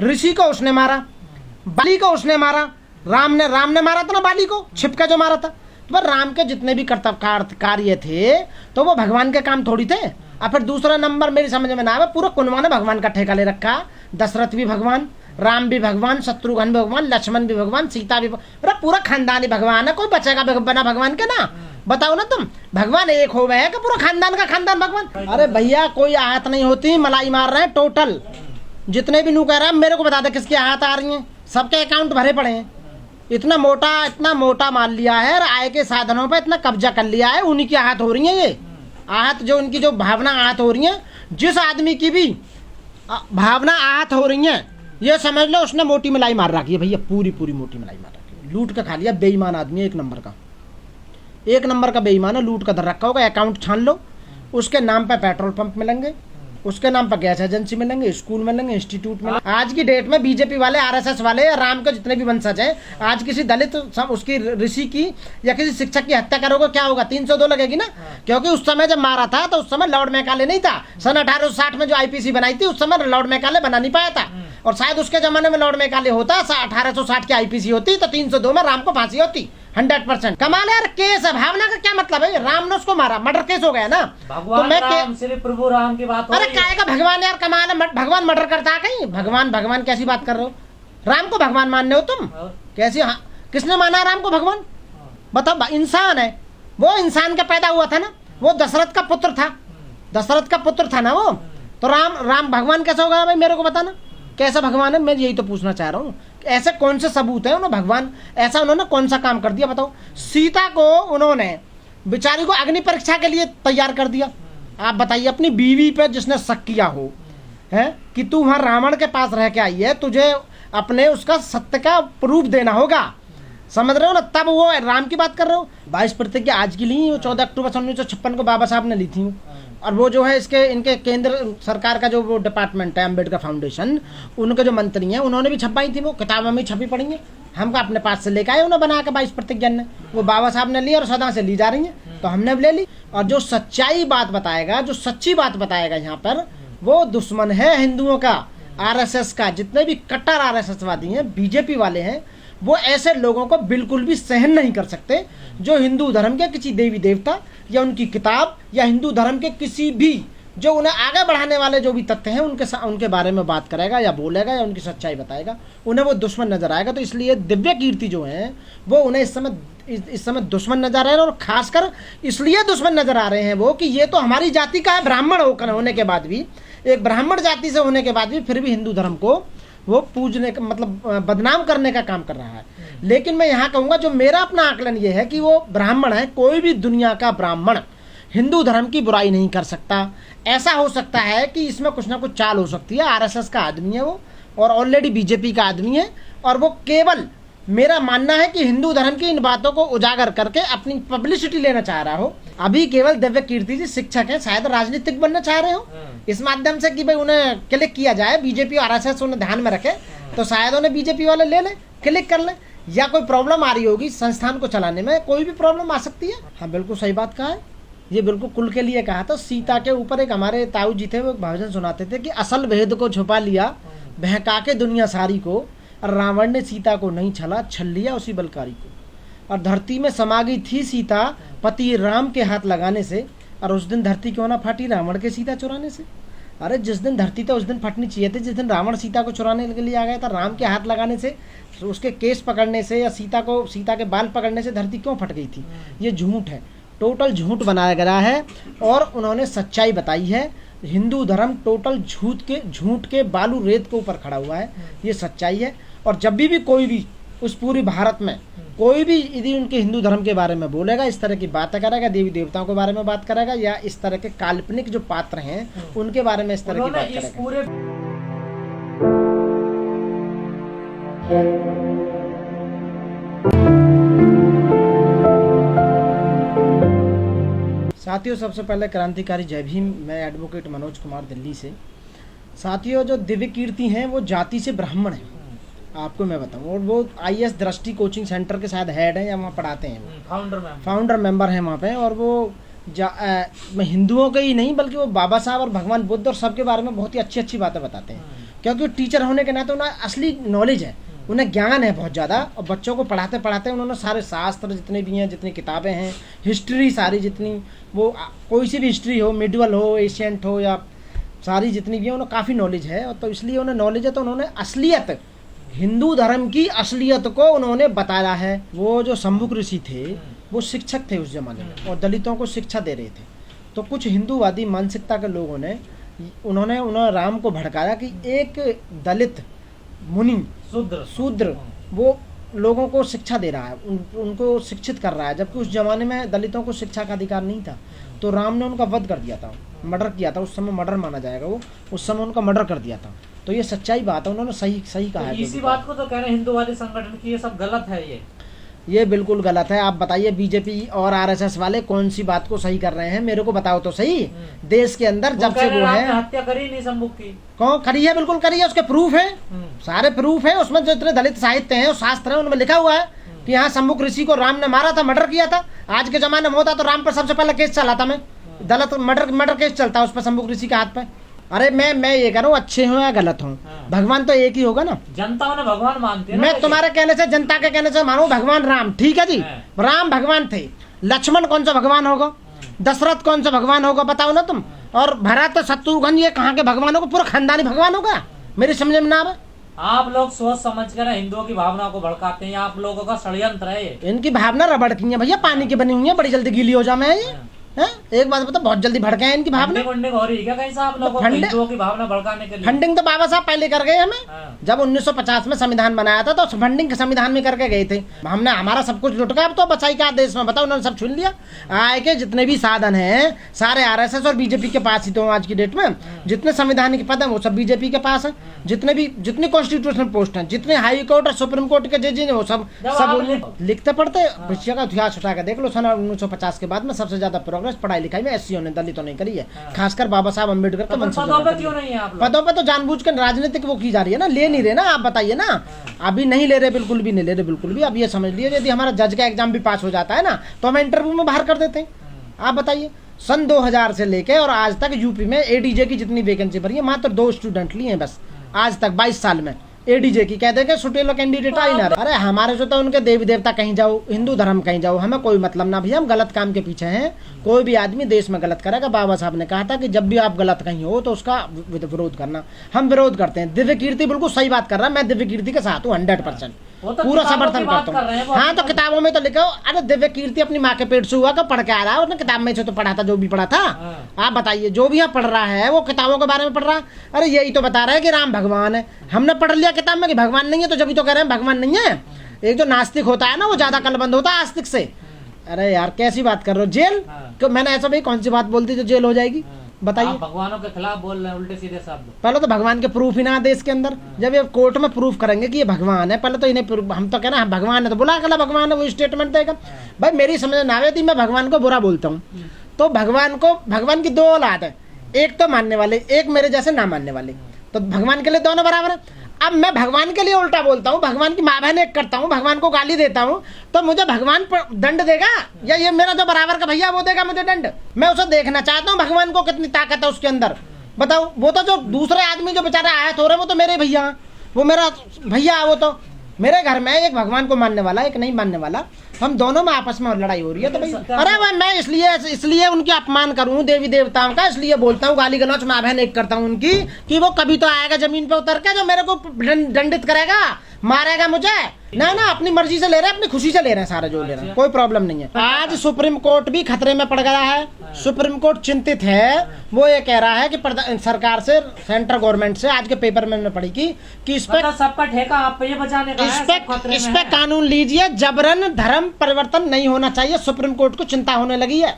ऋषि को उसने मारा, बाली को उसने मारा, राम ने मारा था ना बाली को, छिपका जो मारा था। तो राम के जितने भी कर्तव्य कार्य थे तो वो भगवान के काम थोड़ी थे। और फिर दूसरा नंबर मेरी समझ में ना आवे, पूरा कुनवा ने भगवान का ठेका ले रखा। दशरथ भी भगवान, राम भी भगवान, शत्रुघ्न भी भगवान, लक्ष्मण भी भगवान, सीता भी पूरा खानदान ही भगवान है। कोई बचेगा बना भगवान के ना? बताओ ना तुम, भगवान एक हो गए हैं कि पूरा खानदान का खानदान भगवान? अरे भैया कोई आहत नहीं होती, मलाई मार रहे हैं टोटल। जितने भी नू कह रहे हैं मेरे को बता दे किसकी आहत आ रही है, सबके अकाउंट भरे पड़े हैं। इतना मोटा मान लिया है और आय के साधनों पर इतना कब्जा कर लिया है, उन्हीं की आहत हो रही है। ये आहत जो उनकी जो भावना आहत हो रही है, जिस आदमी की भी भावना आहत हो रही है, ये समझ लो उसने मोटी मलाई मार रखी है भैया, पूरी मोटी मलाई मार रखी है। लूट के खा लिया, बेईमान आदमी है, एक नंबर का बेईमान है। लूट का धर रखा होगा। अकाउंट छान लो, उसके नाम पे पेट्रोल पंप मिलेंगे, उसके नाम पर गैस एजेंसी मिलेंगे, स्कूल मिलेंगे, इंस्टीट्यूट मिलेंगे। आज की डेट में बीजेपी वाले, आरएसएस वाले या राम के जितने भी वंशज हैं, आज किसी दलित उसकी ऋषि की या किसी शिक्षक की हत्या करोगे क्या होगा? 302 लगेगी ना। क्योंकि उस समय जब मारा था तो उस समय लॉर्ड मैकाले नहीं था। सन 1860 में जो आईपीसी बनाई थी उस समय लॉर्ड मैकाले बना नहीं पाया था, और शायद उसके जमाने में लॉर्ड मैकाले होता, 1860 की आईपीसी होती तो 302 में राम को फांसी होती। 100% कमाल है यार। केस है, भावना का क्या मतलब है? राम ने उसको मारा, मर्डर केस हो गया ना। भगवान तो राम से प्रभु राम की बात। अरे काय का भगवान यार, कमाल है। भगवान मर्डर करता है कहीं? भगवान कैसी बात कर रहे हो? राम को भगवान मानने हो तुम? कैसी? हाँ, किसने माना राम को भगवान? बताओ। इंसान है वो, इंसान का पैदा हुआ था ना, वो दशरथ का पुत्र था, दशरथ का पुत्र था ना वो। तो राम भगवान कैसा होगा भाई? मेरे को बताना कैसा भगवान है, मैं यही तो पूछना चाह रहा हूँ। ऐसे कौन से सबूत है उन्होंने भगवान ऐसा उन्होंने कौन सा काम कर दिया बताओ? सीता को उन्होंने बेचारी को अग्नि परीक्षा के लिए तैयार कर दिया। आप बताइए, अपनी बीवी पे जिसने शक किया हो है कि तू वहां रावण के पास रह के आई है, तुझे अपने उसका सत्य का प्रूफ देना होगा, समझ रहे हो ना? तब वो राम की बात कर रहे हो। 22 प्रतिज्ञा आज की ली, 14 अक्टूबर 1956 को बाबा साहब ने ली थी। और वो जो है इनके केंद्र सरकार का जो वो डिपार्टमेंट है, अम्बेडकर फाउंडेशन, उनके जो मंत्री हैं उन्होंने भी छपाई थी, वो किताबें में छपी पड़ी हैं। हम अपने पास से लेकर आए उन्हें बना के 22 प्रतिज्ञा ने, वो बाबा साहब ने ली और सदा से ली जा रही है, तो हमने भी ले ली। और जो सच्चाई बात बताएगा, जो सच्ची बात बताएगा यहाँ पर, वो दुश्मन है हिंदुओं का, आरएसएस का। जितने भी कट्टर आरएसएसवादी हैं, बीजेपी वाले हैं, वो ऐसे लोगों को बिल्कुल भी सहन नहीं कर सकते जो हिंदू धर्म के किसी देवी देवता या उनकी किताब या हिंदू धर्म के किसी भी जो उन्हें आगे बढ़ाने वाले जो भी तथ्य हैं उनके बारे में बात करेगा या बोलेगा या उनकी सच्चाई बताएगा, उन्हें वो दुश्मन नजर आएगा। तो इसलिए दिव्य कीर्ति जो है वो उन्हें इस समय दुश्मन नजर आ रहे हैं, और खासकर इसलिए दुश्मन नजर आ रहे हैं वो कि ये तो हमारी जाति का है, ब्राह्मण होने के बाद भी, एक ब्राह्मण जाति से होने के बाद भी फिर भी हिंदू धर्म को वो पूजने का मतलब बदनाम करने का काम कर रहा है। लेकिन मैं यहाँ कहूँगा, जो मेरा अपना आकलन ये है कि वो ब्राह्मण है, कोई भी दुनिया का ब्राह्मण हिंदू धर्म की बुराई नहीं कर सकता। ऐसा हो सकता है कि इसमें कुछ ना कुछ चाल हो सकती है। आरएसएस का आदमी है वो, और ऑलरेडी बीजेपी का आदमी है, और वो केवल मेरा मानना है कि हिंदू धर्म की इन बातों को उजागर करके अपनी पब्लिसिटी लेना चाह रहा हो। अभी केवल दिव्य कीर्ति जी शिक्षक है, शायद राजनीतिक बनना चाह रहे हो इस माध्यम से कि भाई उन्हें क्लिक किया जाए, बीजेपी और आरएसएस उन्हें ध्यान में रखे, तो शायद उन्हें बीजेपी वाले ले ले, क्लिक कर ले। या कोई प्रॉब्लम आ रही होगी संस्थान को चलाने में, कोई भी प्रॉब्लम आ सकती है। हाँ बिल्कुल सही बात कहा है, ये बिल्कुल कुल के लिए कहा था। सीता के ऊपर एक हमारे ताऊ जी थे, वो भजन सुनाते थे कि असल भेद को छुपा लिया बहका के दुनिया सारी को, और रावण ने सीता को नहीं छल लिया उसी बलकारी को। और धरती में समा गई थी सीता पति राम के हाथ लगाने से, और उस दिन धरती क्यों ना फाटी रावण के सीता चुराने से। अरे जिस दिन धरती तो उस दिन फटनी चाहिए थी जिस दिन रावण सीता को चुराने के लिए आ गया था। राम के हाथ लगाने से, उसके केस पकड़ने से, या सीता के बाल पकड़ने से धरती क्यों फट गई थी? ये झूठ है, टोटल झूठ बनाया गया है। और उन्होंने सच्चाई बताई है। हिंदू धर्म टोटल झूठ के बालू रेत के ऊपर खड़ा हुआ है, ये सच्चाई है। और जब भी कोई भी उस पूरी भारत में कोई भी यदि उनके हिंदू धर्म के बारे में बोलेगा, इस तरह की बातें करेगा, देवी देवताओं के बारे में बात करेगा, या इस तरह के काल्पनिक जो पात्र हैं उनके बारे में इस तरह की बात करेगा, साथियों सबसे पहले क्रांतिकारी जय भीम। मैं एडवोकेट मनोज कुमार दिल्ली से। साथियों जो दिव्य कीर्ति हैं वो जाति से ब्राह्मण हैं, आपको मैं बताऊं। और वो आईएएस दृष्टि कोचिंग सेंटर के शायद हेड हैं या वहाँ पढ़ाते हैं, फाउंडर मेंबर हैं वहाँ पे। और वो हिंदुओं के ही नहीं बल्कि वो बाबा साहब और भगवान बुद्ध और सबके बारे में बहुत ही अच्छी अच्छी बातें बताते हैं। क्योंकि टीचर होने के नाते उन्हें असली नॉलेज है, उन्हें ज्ञान है बहुत ज़्यादा। और बच्चों को पढ़ाते पढ़ाते उन्होंने सारे शास्त्र जितने भी हैं, जितनी किताबें हैं, हिस्ट्री सारी जितनी, वो कोई सी भी हिस्ट्री हो, मिडिवल हो, एशियंट हो, या सारी जितनी भी है उन्हें काफ़ी नॉलेज है। और तो इसलिए उन्हें नॉलेज है, तो उन्होंने असलियत, हिंदू धर्म की असलियत को उन्होंने बताया है। वो जो शंभुक ऋषि थे वो शिक्षक थे उस जमाने में, और दलितों को शिक्षा दे रहे थे। तो कुछ हिंदूवादी मानसिकता के लोगों ने उन्होंने राम को भड़काया कि एक दलित मुनि शूद्र वो लोगों को शिक्षा दे रहा है, उनको शिक्षित कर रहा है, जबकि उस जमाने में दलितों को शिक्षा का अधिकार नहीं था। तो राम ने उनका वध कर दिया था, मर्डर किया था। उस समय मर्डर माना जाएगा, वो उस समय उनका मर्डर कर दिया था। तो ये सच्चाई बात है, उन्होंने सही कहा है। इसी बात को तो कह रहे हैं हिंदूवादी संगठन की ये सब गलत है। ये बिल्कुल गलत है। आप बताइए बीजेपी और आरएसएस वाले कौन सी बात को सही कर रहे हैं, मेरे को बताओ तो सही। देश के अंदर जब से वो है, हत्या करी नहीं शंभुक की, कौन करी है? बिल्कुल करी है, उसके प्रूफ है, सारे प्रूफ है। उसमें जो इतने दलित साहित्य हैं, शास्त्र है, उनमें लिखा हुआ है कि यहाँ शंभुक ऋषि को राम ने मारा था, मर्डर किया था। आज के जमाने में होता तो राम पर सबसे पहले केस चला था, मैं दलित मर्डर केस चलता उस पर, शंभुक ऋषि के हाथ पे। अरे मैं ये कह रहा हूँ, अच्छे हो या गलत हो, भगवान तो एक ही होगा ना। जनता उन्हें भगवान मानती है। मैं तुम्हारे कहने से, जनता के कहने से मानू भगवान राम, ठीक है जी, राम भगवान थे। लक्ष्मण कौन सा भगवान होगा? दशरथ कौन सा भगवान होगा? बताओ ना तुम। और भरत शत्रुघ्न ये कहाँ के भगवान होगा? पूरा खानदानी भगवान होगा? मेरी समझ में ना आवे। आप लोग सोच समझ कर हिंदुओं की भावना को भड़काते हैं, आप लोगों का षड्यंत्र है। इनकी भावना रबड़ की है भैया, पानी की बनी हुई है, बड़ी जल्दी गीली हो जाए। ये एक बात बता, बहुत जल्दी भड़के हैं इनकी भावना। फंडिंग हो रही है क्या कहीं से आप लोगों को हिंदुओं की भावना भड़काने के लिए? फंडिंग तो बाबा साहब पहले कर गए हमें, जब 1950 में संविधान बनाया था तो फंडिंग संविधान में करके गए थे। हमने हमारा सब कुछ लुट गया, अब तो बचाई क्या देश में, बताओ। उन्होंने सब छीन लिया। आय के जितने भी साधन हैं सारे आरएसएस और बीजेपी के पास ही तो आज की डेट में। जितने संवैधानिक पद हैं वो सब बीजेपी के पास है। जितनी कॉन्स्टिट्यूशनल पोस्ट हैं, जितने हाई कोर्ट और सुप्रीम कोर्ट के जज हैं, वो सब लिखते पढ़ते विषय का इतिहास उठा के देख लो। सन 1950 के बाद में सबसे ज्यादा प्रोग्रेस पढ़ाई लिखाई में एससीओ ने, दलितों ने करी है, खासकर बाबा साहब अम्बेडकर के वंशज। पदों पे तो जानबूझ कर राजनीतिक वो की जा रही है ना, ले नहीं रहे ना। आप बताइए ना, अभी नहीं ले रहे, बिल्कुल भी नहीं ले रहे, बिल्कुल भी। अब ये समझ लिए यदि हमारा जज का एग्जाम भी पास हो जाता है ना तो हम इंटरव्यू में बाहर कर देते हैं। आप बताइए, सन 2000 से लेके और आज तक यूपी में एडीजे की जितनी वैकेंसी भरी है, मात्र 2 स्टूडेंट लिए हैं बस आज तक 22 साल में। एडीजे की कह देंगे सुटेलो कैंडिडेट आई ना। अरे हमारे जो तो उनके देवी देवता कहीं जाओ, हिंदू धर्म कहीं जाओ, हमें कोई मतलब ना भैया। हम गलत काम के पीछे हैं। कोई भी आदमी देश में गलत करेगा, बाबा साहब ने कहा था कि जब भी आप गलत कहीं हो तो उसका विरोध करना। हम विरोध करते हैं। दिव्य कीर्ति बिल्कुल सही बात कर रहा है, मैं दिव्य कीर्ति के साथ हूँ 100%, पूरा समर्थन करता हूँ। हाँ तो किताबों में तो लिखो। अरे दिव्य कीर्ति अपनी माँ के पेट से हुआ, पढ़ के आ रहा है, उसने किताब में से तो पढ़ा था जो भी पढ़ा था। आप बताइए, जो भी यहाँ पढ़ रहा है वो किताबों के बारे में पढ़ रहा है। अरे यही तो बता रहा है कि राम भगवान है। हमने पढ़ लिया किताब में कि भगवान नहीं है, तो जब तो कह रहे हैं भगवान नहीं है। एक जो नास्तिक होता है ना, वो ज्यादा कलबंद होता है आस्तिक से। अरे यार कैसी बात कर रहे हो? जेल क्यों? मैंने ऐसा भाई कौन सी बात बोल दी जो जेल हो जाएगी? बताइए। भगवानों के खिलाफ बोल रहे हैं उल्टे सीधे शब्द। पहले तो भगवान के प्रूफ ही ना देश के अंदर। जब ये कोर्ट में प्रूफ करेंगे कि ये भगवान है, पहले तो इन्हें, हम तो कहना भगवान है तो बुला अगला भगवान है, वो स्टेटमेंट देगा। भाई मेरी समझ ना आवे थी, मैं भगवान को बुरा बोलता हूँ तो भगवान की 2 औलाद है, एक तो मानने वाले, एक मेरे जैसे ना मानने वाले। तो भगवान के लिए दोनों बराबर है। अब मैं भगवान के लिए उल्टा बोलता हूँ, भगवान की माँ बहन एक करता हूँ, भगवान को गाली देता हूँ, तो मुझे भगवान दंड देगा या ये मेरा जो बराबर का भैया वो देगा मुझे दंड? मैं उसे देखना चाहता हूँ भगवान को कितनी ताकत है उसके अंदर। बताओ। वो तो जो दूसरे आदमी जो बेचारे आयत हो रहे वो तो मेरे भैया, वो मेरा भैया है। वो तो मेरे घर में एक भगवान को मानने वाला, एक नहीं मानने वाला, हम दोनों में आपस में लड़ाई हो रही है। तो भाई अरे भाई मैं इसलिए उनकी अपमान करूं देवी देवताओं का, इसलिए बोलता हूँ, गाली गलौच माँ बहन एक करता हूँ उनकी, कि वो कभी तो आएगा जमीन पे उतर के जो मेरे को दंडित करेगा, मारेगा मुझे। ना अपनी मर्जी से ले रहे हैं, अपनी खुशी से ले रहे हैं, सारे जो ले रहे हैं, कोई प्रॉब्लम नहीं है। आज सुप्रीम कोर्ट भी खतरे में पड़ गया है। सुप्रीम कोर्ट चिंतित है। वो ये कह रहा है कि सरकार से, सेंट्रल गवर्नमेंट से, आज के पेपर में पढ़ी कि इस पे सबका ठेका आप पे बचाने का है, इस पे कानून लीजिए, जबरन धर्म परिवर्तन नहीं होना चाहिए। सुप्रीम कोर्ट को चिंता होने लगी है।